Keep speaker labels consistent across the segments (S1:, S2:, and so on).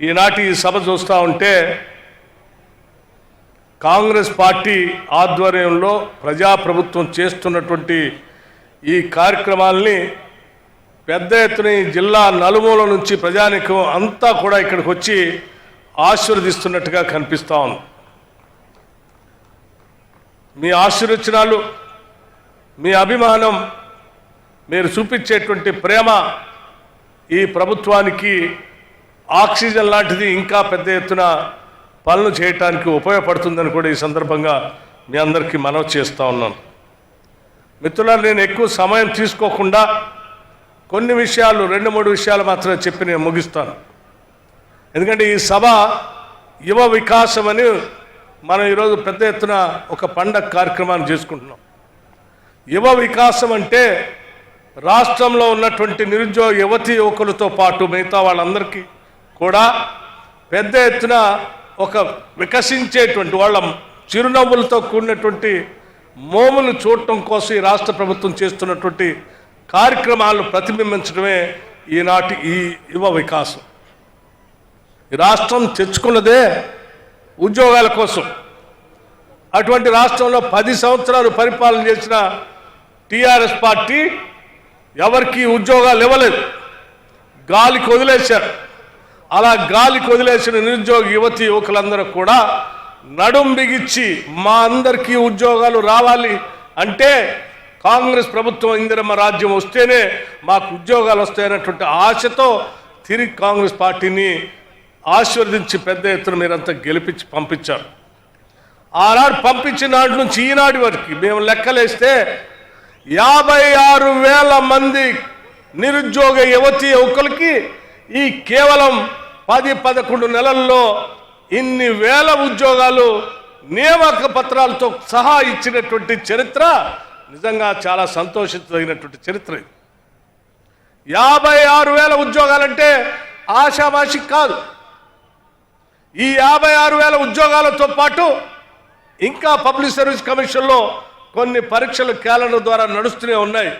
S1: ఈనాటి ఈ సభ చూస్తూ ఉంటే కాంగ్రెస్ పార్టీ ఆధ్వర్యంలో ప్రజాప్రభుత్వం చేస్తున్నటువంటి ఈ కార్యక్రమాల్ని పెద్ద ఎత్తున జిల్లా నలుమూల నుంచి ప్రజానికం అంతా కూడా ఇక్కడికి వచ్చి ఆశీర్వదిస్తున్నట్టుగా కనిపిస్తూ ఉంది. మీ ఆశీర్వచనాలు, మీ అభిమానం, మీరు చూపించేటువంటి ప్రేమ ఈ ప్రభుత్వానికి ఆక్సిజన్ లాంటిది, ఇంకా పెద్ద ఎత్తున పనులు చేయటానికి ఉపయోగపడుతుందని కూడా ఈ సందర్భంగా మీ అందరికీ మనవి చేస్తూ ఉన్నాను. మిత్రులారా, నేను ఎక్కువ సమయం తీసుకోకుండా కొన్ని విషయాలు, 2-3 విషయాలు మాత్రమే చెప్పి నేను ముగిస్తాను. ఎందుకంటే ఈ సభ యువ వికాసం అని మనం ఈరోజు పెద్ద ఎత్తున ఒక పండగ కార్యక్రమాన్ని చేసుకుంటున్నాం. యువ వికాసం అంటే రాష్ట్రంలో ఉన్నటువంటి నిరుద్యోగ యువతీ యువకులతో పాటు మిగతా వాళ్ళందరికీ కూడా పెద్ద ఎత్తున ఒక వికసించేటువంటి వాళ్ళ చిరునవ్వులతో కూడినటువంటి మోములు చూడటం కోసం ఈ రాష్ట్ర ప్రభుత్వం చేస్తున్నటువంటి కార్యక్రమాలను ప్రతిబింబించడమే ఈనాటి ఈ యువ వికాసం. ఈ రాష్ట్రం తెచ్చుకున్నదే ఉద్యోగాల కోసం. అటువంటి రాష్ట్రంలో 10 సంవత్సరాలు పరిపాలన చేసిన టీఆర్ఎస్ పార్టీ ఎవరికి ఉద్యోగాలు ఇవ్వలేదు, గాలికి వదిలేశారు. అలా గాలికి వదిలేసిన నిరుద్యోగ యువతి యువకులందరూ కూడా నడుం బిగించి మా అందరికీ ఉద్యోగాలు రావాలి అంటే కాంగ్రెస్ ప్రభుత్వం ఇందిరమ్మ రాజ్యం వస్తేనే మాకు ఉద్యోగాలు వస్తాయన్నటువంటి ఆశతో తిరిగి కాంగ్రెస్ పార్టీని ఆశీర్వదించి పెద్ద ఎత్తున మీరంతా గెలిపించి పంపించారు. ఆనాడు పంపించిన నాటి నుంచి ఈనాటి వరకు మేము లెక్కలేస్తే 56,000 మంది నిరుద్యోగ యువతీ యువకులకి ఈ కేవలం 10-11 నెలల్లో ఇన్ని వేల ఉద్యోగాలు నియామక పత్రాలతో సహా ఇచ్చినటువంటి చరిత్ర నిజంగా చాలా సంతోషించదగినటువంటి చరిత్ర. 56,000 ఉద్యోగాలంటే ఆషామాషి కాదు. ఈ 56,000 ఉద్యోగాలతో పాటు ఇంకా పబ్లిక్ సర్వీస్ కమిషన్లో కొన్ని పరీక్షలు క్యాలెండర్ ద్వారా నడుస్తూనే ఉన్నాయి.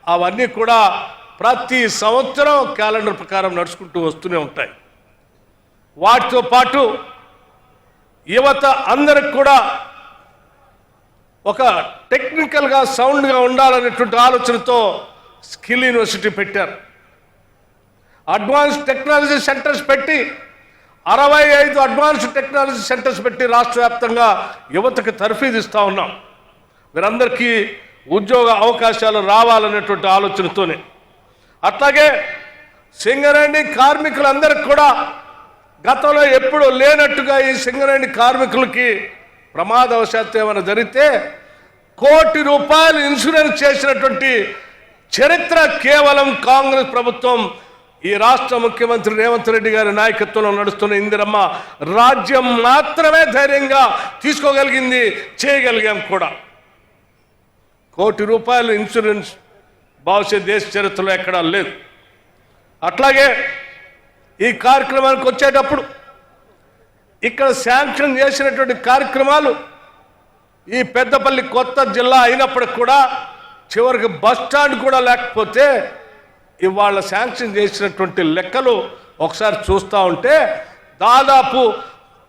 S1: అవన్నీ కూడా ప్రతి సంవత్సరం క్యాలెండర్ ప్రకారం నడుచుకుంటూ వస్తూనే ఉంటాయి. వాటితో పాటు యువత అందరికి కూడా ఒక టెక్నికల్గా సౌండ్గా ఉండాలనేటువంటి ఆలోచనతో స్కిల్ యూనివర్సిటీ పెట్టారు. అడ్వాన్స్ టెక్నాలజీ సెంటర్స్ పెట్టి 65 అడ్వాన్స్ టెక్నాలజీ సెంటర్స్ పెట్టి రాష్ట్ర వ్యాప్తంగా యువతకు తర్ఫీదు ఇస్తూ ఉన్నాం. వీరందరికీ ఉద్యోగ అవకాశాలు రావాలనేటువంటి ఆలోచనతోనే. అట్లాగే సింగరేణి కార్మికులందరికీ కూడా గతంలో ఎప్పుడూ లేనట్టుగా ఈ సింగరేణి కార్మికులకి ప్రమాదవశాత్తు ఏమైనా జరిగితే ₹1 కోటి ఇన్సూరెన్స్ చేసినటువంటి చరిత్ర కేవలం కాంగ్రెస్ ప్రభుత్వం, ఈ రాష్ట్ర ముఖ్యమంత్రి రేవంత్ రెడ్డి గారి నాయకత్వంలో నడుస్తున్న ఇందిరమ్మ రాజ్యం మాత్రమే ధైర్యంగా తీసుకోగలిగింది, చేయగలిగాం కూడా. ₹1 కోటి ఇన్సూరెన్స్ బహుశా దేశ చరిత్రలో ఎక్కడా లేదు. అట్లాగే ఈ కార్యక్రమానికి వచ్చేటప్పుడు ఇక్కడ శాంక్షన్ చేసినటువంటి కార్యక్రమాలు ఈ పెద్దపల్లి కొత్త జిల్లా అయినప్పటికి కూడా చివరికి బస్ స్టాండ్ కూడా లేకపోతే ఇవాళ శాంక్షన్ చేసినటువంటి లెక్కలు ఒకసారి చూస్తూ ఉంటే దాదాపు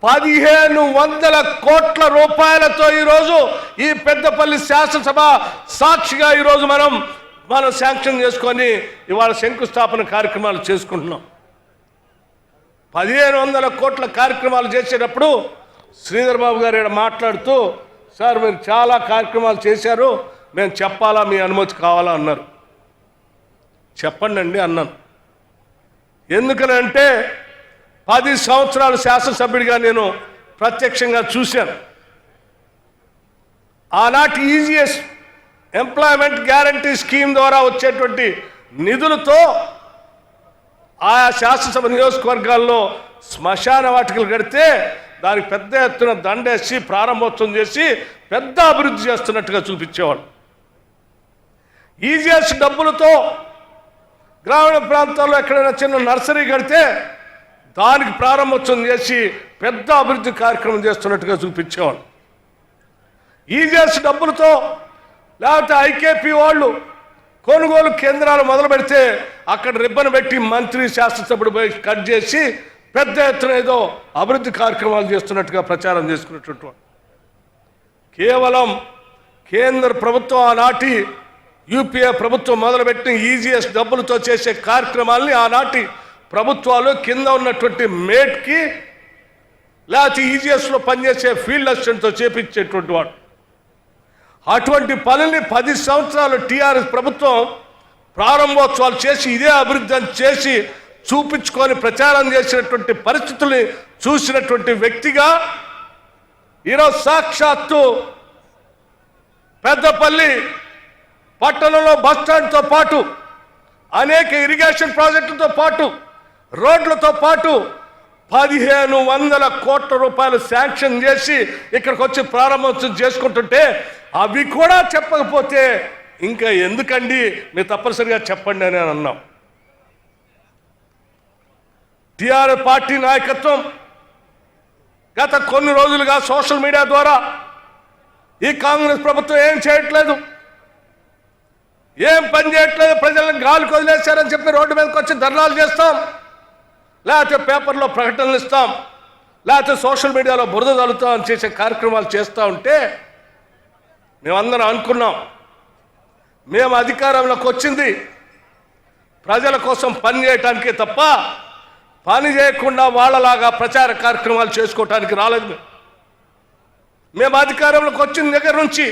S1: 1,500 కోట్ల రూపాయలతో ఈరోజు ఈ పెద్దపల్లి శాసనసభ సాక్షిగా ఈరోజు మనం శాంక్షన్ చేసుకొని ఇవాళ శంకుస్థాపన కార్యక్రమాలు చేసుకుంటున్నాం. 1,500 కోట్ల కార్యక్రమాలు చేసేటప్పుడు శ్రీధర్ బాబు గారు ఇక్కడ మాట్లాడుతూ, సార్ మీరు చాలా కార్యక్రమాలు చేశారు, మేము చెప్పాలా, మీ అనుమతి కావాలా అన్నారు. చెప్పండి అండి అన్నాను. ఎందుకనంటే 10 సంవత్సరాలు శాసనసభ్యుడిగా నేను ప్రత్యక్షంగా చూశాను. ఆనాటి ఈజీఎస్ ఎంప్లాయ్మెంట్ గ్యారంటీ స్కీమ్ ద్వారా వచ్చేటువంటి నిధులతో ఆయా శాసనసభ నియోజకవర్గాల్లో శ్మశాన వాటికలు కడితే దానికి పెద్ద ఎత్తున దండేసి ప్రారంభోత్సవం చేసి పెద్ద అభివృద్ధి చేస్తున్నట్టుగా చూపించేవాడు. ఈజీఎస్ డబ్బులతో గ్రామీణ ప్రాంతాల్లో ఎక్కడైనా చిన్న నర్సరీ కడితే దానికి ప్రారంభోత్సవం చేసి పెద్ద అభివృద్ధి కార్యక్రమం చేస్తున్నట్టుగా చూపించేవాడు. ఈజీఎస్ డబ్బులతో లేకపోతే ఐకేపీ వాళ్ళు కొనుగోలు కేంద్రాలు మొదలు పెడితే అక్కడ రిబ్బన్ పెట్టి మంత్రి శాసనసభ్యుడు పోయి కట్ చేసి పెద్ద ఎత్తున ఏదో అభివృద్ధి కార్యక్రమాలు చేస్తున్నట్టుగా ప్రచారం చేసుకున్నటువంటి కేవలం కేంద్ర ప్రభుత్వం ఆనాటి యూపీఏ ప్రభుత్వం మొదలుపెట్టిన ఈజీఎస్ డబ్బులతో చేసే కార్యక్రమాల్ని ఆనాటి ప్రభుత్వాలు కింద ఉన్నటువంటి మేట్కి లేకపోతే ఈజీఎస్లో పనిచేసే ఫీల్డ్ అసిస్టెంట్తో చేపించేటువంటి వాడు. అటువంటి పనుల్ని 10 సంవత్సరాలు టీఆర్ఎస్ ప్రభుత్వం ప్రారంభోత్సవాలు చేసి ఇదే అభివృద్ధి అని చేసి చూపించుకొని ప్రచారం చేసినటువంటి పరిస్థితుల్ని చూసినటువంటి వ్యక్తిగా ఈరోజు సాక్షాత్తు పెద్దపల్లి పట్టణంలో బస్టాండ్తో పాటు అనేక ఇరిగేషన్ ప్రాజెక్టులతో పాటు రోడ్లతో పాటు 1500 కోట్ల రూపాయలు శాంక్షన్ చేసి ఇక్కడికి వచ్చి ప్రారంభోత్సవం చేసుకుంటుంటే అవి కూడా చెప్పకపోతే ఇంకా ఎందుకండి మీరు తప్పనిసరిగా చెప్పండి అని అన్నాం. టీఆర్ఎస్ పార్టీ నాయకత్వం గత కొన్ని రోజులుగా సోషల్ మీడియా ద్వారా ఈ కాంగ్రెస్ ప్రభుత్వం ఏం చేయట్లేదు, ఏం పని చేయట్లేదు, ప్రజలను గాలికి వదిలేశారని చెప్పి రోడ్డు మీదకి వచ్చి ధర్నాలు చేస్తాం, లేకపోతే పేపర్లో ప్రకటనలు ఇస్తాం, లేకపోతే సోషల్ మీడియాలో బురద తల్లుతాం అని చేసే కార్యక్రమాలు చేస్తూ ఉంటే మేమందరం అనుకున్నాం మేము అధికారంలోకి వచ్చింది ప్రజల కోసం పని చేయటానికే తప్ప పని చేయకుండా వాళ్ళలాగా ప్రచార కార్యక్రమాలు చేసుకోవటానికి రాలేదు. మేము అధికారంలోకి వచ్చిన దగ్గర నుంచి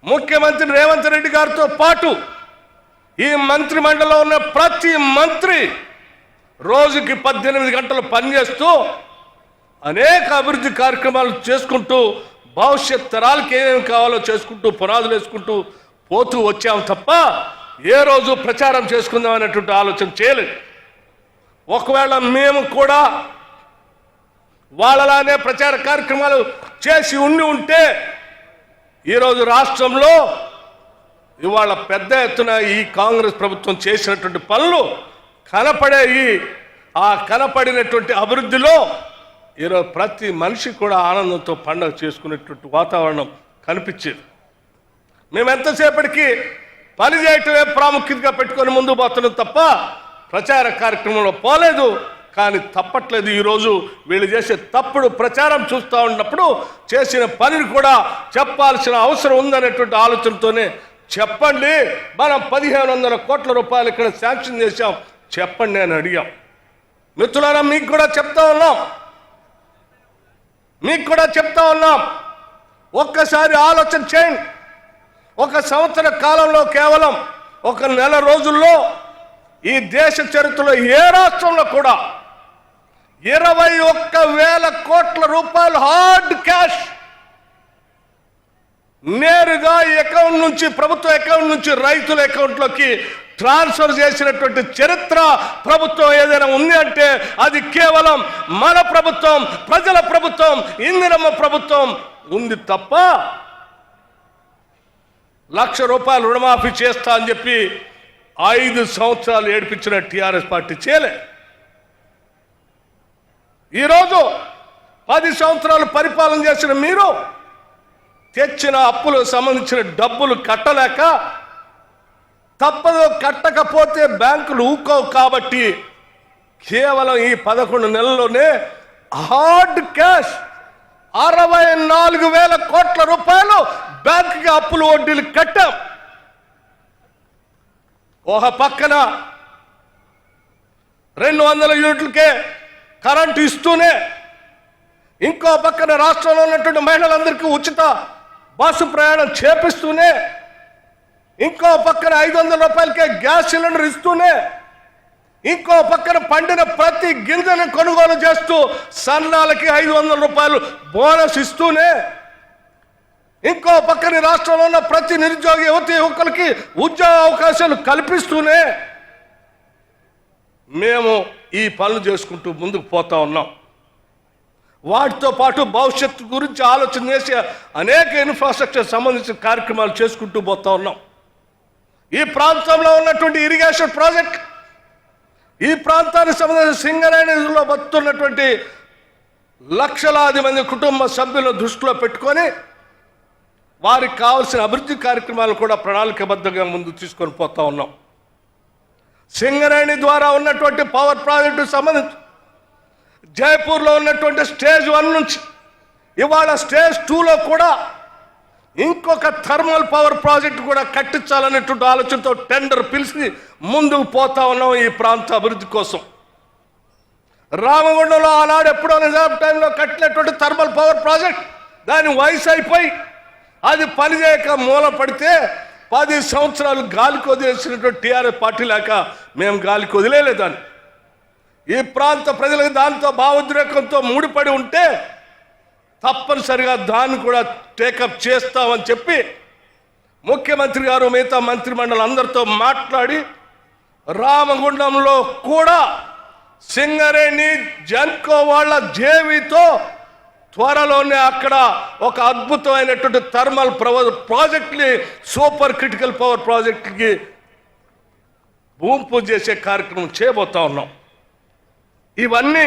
S1: ముఖ్యమంత్రి రేవంత్ రెడ్డి గారితో పాటు ఈ మంత్రి మండలిలో ఉన్న ప్రతి మంత్రి రోజుకి 18 గంటలు పనిచేస్తూ అనేక అభివృద్ధి కార్యక్రమాలు చేసుకుంటూ భవిష్యత్ తరాలకు ఏమేమి కావాలో చేసుకుంటూ పునాదులు వేసుకుంటూ పోతూ వచ్చాము తప్ప ఏ రోజు ప్రచారం చేసుకుందాం అనేటువంటి ఆలోచన చేయలేదు. ఒకవేళ మేము కూడా వాళ్ళలానే ప్రచార కార్యక్రమాలు చేసి ఉంటే ఈరోజు రాష్ట్రంలో ఇవాళ పెద్ద ఎత్తున ఈ కాంగ్రెస్ ప్రభుత్వం చేసినటువంటి పనులు కనపడేవి. ఆ కనపడినటువంటి అభివృద్ధిలో ఈరోజు ప్రతి మనిషి కూడా ఆనందంతో పండుగ చేసుకునేటువంటి వాతావరణం కనిపించేది. మేము ఎంతసేపటికి పని చేయటమే ప్రాముఖ్యతగా పెట్టుకొని ముందు పోతున్నాం తప్ప ప్రచార కార్యక్రమంలో పోలేదు. కానీ తప్పట్లేదు. ఈరోజు వీళ్ళు చేసే తప్పుడు ప్రచారం చూస్తూ ఉన్నప్పుడు చేసిన పనిని కూడా చెప్పాల్సిన అవసరం ఉందనేటువంటి ఆలోచనతోనే చెప్పండి, మనం 1500 కోట్ల రూపాయలు ఇక్కడ శాంక్షన్ చేశాం చెప్పండి అని అడిగాం. మిత్రులారా మీకు కూడా చెప్తా ఉన్నాం, ఒక్కసారి ఆలోచన చేయండి. 1 సంవత్సర కాలంలో కేవలం 1 నెల రోజుల్లో ఈ దేశ చరిత్రలో ఏ రాష్ట్రంలో కూడా 21,000 కోట్ల రూపాయలు హార్డ్ క్యాష్ నేరుగా అకౌంట్ నుంచి ప్రభుత్వ అకౌంట్ నుంచి రైతుల అకౌంట్లోకి ట్రాన్స్ఫర్ చేసినటువంటి చరిత్ర ప్రభుత్వం ఏదైనా ఉంది అంటే అది కేవలం మన ప్రభుత్వం, ప్రజల ప్రభుత్వం, ఇందిరమ్మ ప్రభుత్వం ఉంది తప్ప 1,00,000 రూపాయలు రుణమాఫీ చేస్తా అని చెప్పి 5 సంవత్సరాలు ఏడిపించిన టీఆర్ఎస్ పార్టీ చేయలే. ఈరోజు 10 సంవత్సరాలు పరిపాలన చేసిన మీరు తెచ్చిన అప్పులకు సంబంధించిన డబ్బులు కట్టలేక తప్పదు, కట్టకపోతే బ్యాంకులు ఊకోవు కాబట్టి కేవలం ఈ 11 నెలల్లోనే హార్డ్ క్యాష్ 64,000 కోట్ల రూపాయలు బ్యాంకుకి అప్పులు వడ్డీలు కట్టాం. ఒక పక్కన 200 యూనిట్లకే కరెంటు ఇస్తూనే, ఇంకో పక్కన రాష్ట్రంలో ఉన్నటువంటి మహిళలందరికీ ఉచిత బస్సు ప్రయాణం చేపిస్తూనే, ఇంకో పక్కన 500 రూపాయలకే గ్యాస్ సిలిండర్ ఇస్తూనే, ఇంకో పక్కన పండిన ప్రతి గింజను కొనుగోలు చేస్తూ సన్నాలకి 500 రూపాయలు బోనస్ ఇస్తూనే, ఇంకో పక్కన రాష్ట్రంలో ఉన్న ప్రతి నిరుద్యోగ యువకులకి ఉద్యోగ అవకాశాలు కల్పిస్తూనే మేము ఈ పనులు చేసుకుంటూ ముందుకు పోతా ఉన్నాం. వాటితో పాటు భవిష్యత్తు గురించి ఆలోచన చేసి అనేక ఇన్ఫ్రాస్ట్రక్చర్ సంబంధించిన కార్యక్రమాలు చేసుకుంటూ పోతా ఉన్నాం. ఈ ప్రాంతంలో ఉన్నటువంటి ఇరిగేషన్ ప్రాజెక్ట్, ఈ ప్రాంతానికి సంబంధించిన సింగరేణిలో బతున్నటువంటి లక్షలాది మంది కుటుంబ సభ్యులను దృష్టిలో పెట్టుకొని వారికి కావాల్సిన అభివృద్ధి కార్యక్రమాలు కూడా ప్రణాళికబద్ధంగా ముందు తీసుకొని పోతా ఉన్నాం. సింగరేణి ద్వారా ఉన్నటువంటి పవర్ ప్రాజెక్టు సంబంధించి జైపూర్లో ఉన్నటువంటి స్టేజ్ 1 నుంచి ఇవాళ స్టేజ్ 2లో కూడా ఇంకొక థర్మల్ పవర్ ప్రాజెక్ట్ కూడా కట్టించాలనేటువంటి ఆలోచనతో టెండర్ పిలిచి ముందుకు పోతా ఉన్నాం ఈ ప్రాంత అభివృద్ధి కోసం. రామగుండంలో ఆనాడు ఎప్పుడో నిజాం టైంలో కట్టినటువంటి థర్మల్ పవర్ ప్రాజెక్ట్ దాని వయసు అయిపోయి అది పనిచేయక మూల పడితే 10 సంవత్సరాలు గాలికి వదిలేసినటువంటి టీఆర్ఎస్ పార్టీ లేక మేము గాలికి వదిలేదాన్ని. ఈ ప్రాంత ప్రజలకు దాంతో భావోద్రేకంతో ముడిపడి ఉంటే తప్పనిసరిగా దాన్ని కూడా టేకప్ చేస్తామని చెప్పి ముఖ్యమంత్రి గారు మిగతా మంత్రిమండలి అందరితో మాట్లాడి రామగుండంలో కూడా సింగరేణి జన్కో వాళ్ళ జేవీతో త్వరలోనే అక్కడ ఒక అద్భుతమైనటువంటి థర్మల్ ప్రాజెక్ట్ని సూపర్ క్రిటికల్ పవర్ ప్రాజెక్ట్కి భూమి పూజ చేసే కార్యక్రమం చేయబోతా ఉన్నాం. ఇవన్నీ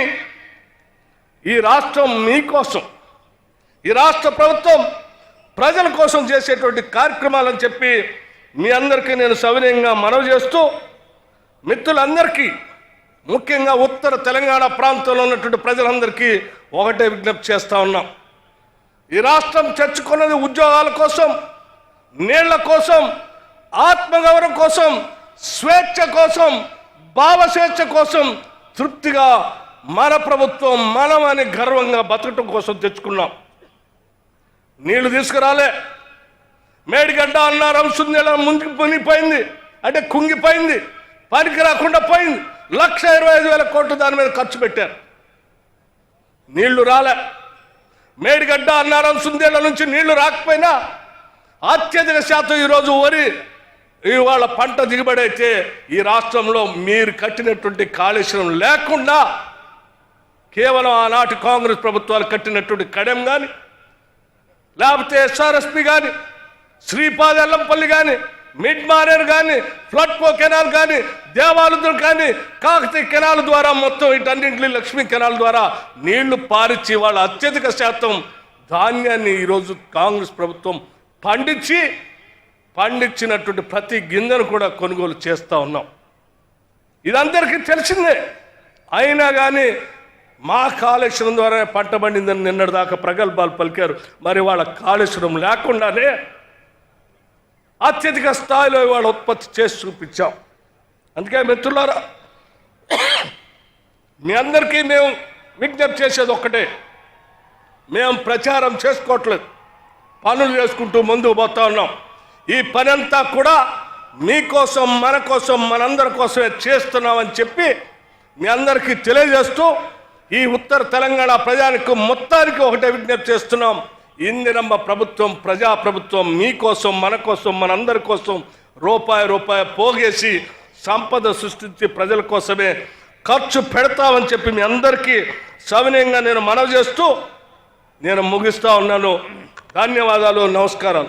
S1: ఈ రాష్ట్రం మీకోసం, ఈ రాష్ట్ర ప్రభుత్వం ప్రజల కోసం చేసేటువంటి కార్యక్రమాలని చెప్పి మీ అందరికీ నేను సవినయంగా మనవి చేస్తూ, మిత్రులందరికీ ముఖ్యంగా ఉత్తర తెలంగాణ ప్రాంతంలో ఉన్నటువంటి ప్రజలందరికీ ఒకటే విజ్ఞప్తి చేస్తూ ఉన్నాం. ఈ రాష్ట్రం తెచ్చుకున్నది ఉద్యోగాల కోసం, నీళ్ల కోసం, ఆత్మగౌరవం కోసం, స్వేచ్ఛ కోసం, భావస్వేచ్ఛ కోసం, తృప్తిగా మన ప్రభుత్వం మనం అని గర్వంగా బతకటం కోసం తెచ్చుకున్నాం. నీళ్లు తీసుకురాలే. మేడిగడ్డ అన్నారం సుందెల ముందుకు మునిగిపోయింది, అంటే కుంగిపోయింది, పనికి రాకుండా పోయింది. 1,25,000 కోట్లు దాని మీద ఖర్చు పెట్టారు. నీళ్లు రాలే. మేడిగడ్డ అన్నారం సుందేళ్ల నుంచి నీళ్లు రాకపోయినా అత్యధిక శాతం ఈరోజు వరి ఇవాళ పంట దిగుబడి అయితే ఈ రాష్ట్రంలో మీరు కట్టినటువంటి కాళేశ్వరం లేకుండా కేవలం ఆనాటి కాంగ్రెస్ ప్రభుత్వాలు కట్టినటువంటి కడెం కానీ, లేకపోతే ఎస్ఆర్ఎస్పి కానీ, శ్రీపాద ఎల్లంపల్లి కానీ, మిడ్ మానేర్ కానీ, ఫ్లడ్పో కెనాల్ కానీ, దేవాలయం కానీ, కాకతీయ కెనాల్ ద్వారా మొత్తం వీటన్నింటినీ లక్ష్మీ కెనాల్ ద్వారా నీళ్లు పారించి వాళ్ళ అత్యధిక శాతం ధాన్యాన్ని ఈరోజు కాంగ్రెస్ ప్రభుత్వం పండించినటువంటి ప్రతి గింజను కూడా కొనుగోలు చేస్తూ ఉన్నాం. ఇదందరికీ తెలిసిందే. అయినా కానీ మా కాళేశ్వరం ద్వారా పంట పండిందని నిన్నటిదాకా ప్రగల్భాలు పలికారు. మరి వాళ్ళ కాళేశ్వరం లేకుండానే అత్యధిక స్థాయిలో ఇవాళ ఉత్పత్తి చేసి చూపించాం. అందుకే మిత్రులారా, మీ అందరికీ మేము విజ్ఞప్తి చేసేది ఒక్కటే, మేము ప్రచారం చేసుకోవట్లేదు, పనులు చేసుకుంటూ ముందుకు పోతా ఉన్నాం. ఈ పని అంతా కూడా మీకోసం, మన కోసం, మనందరి కోసమే చేస్తున్నామని చెప్పి మీ అందరికీ తెలియజేస్తూ ఈ ఉత్తర తెలంగాణ ప్రజానికి మొత్తానికి ఒకటే విజ్ఞప్తి చేస్తున్నాం. ఇందిరమ్మ ప్రభుత్వం ప్రజాప్రభుత్వం మీకోసం, మన కోసం, మనందరి కోసం రూపాయి పోగేసి సంపద సృష్టించి ప్రజల కోసమే ఖర్చు పెడతామని చెప్పి మీ అందరికీ సవినయంగా నేను మనవి చేస్తూ నేను ముగిస్తా ఉన్నాను. ధన్యవాదాలు, నమస్కారం.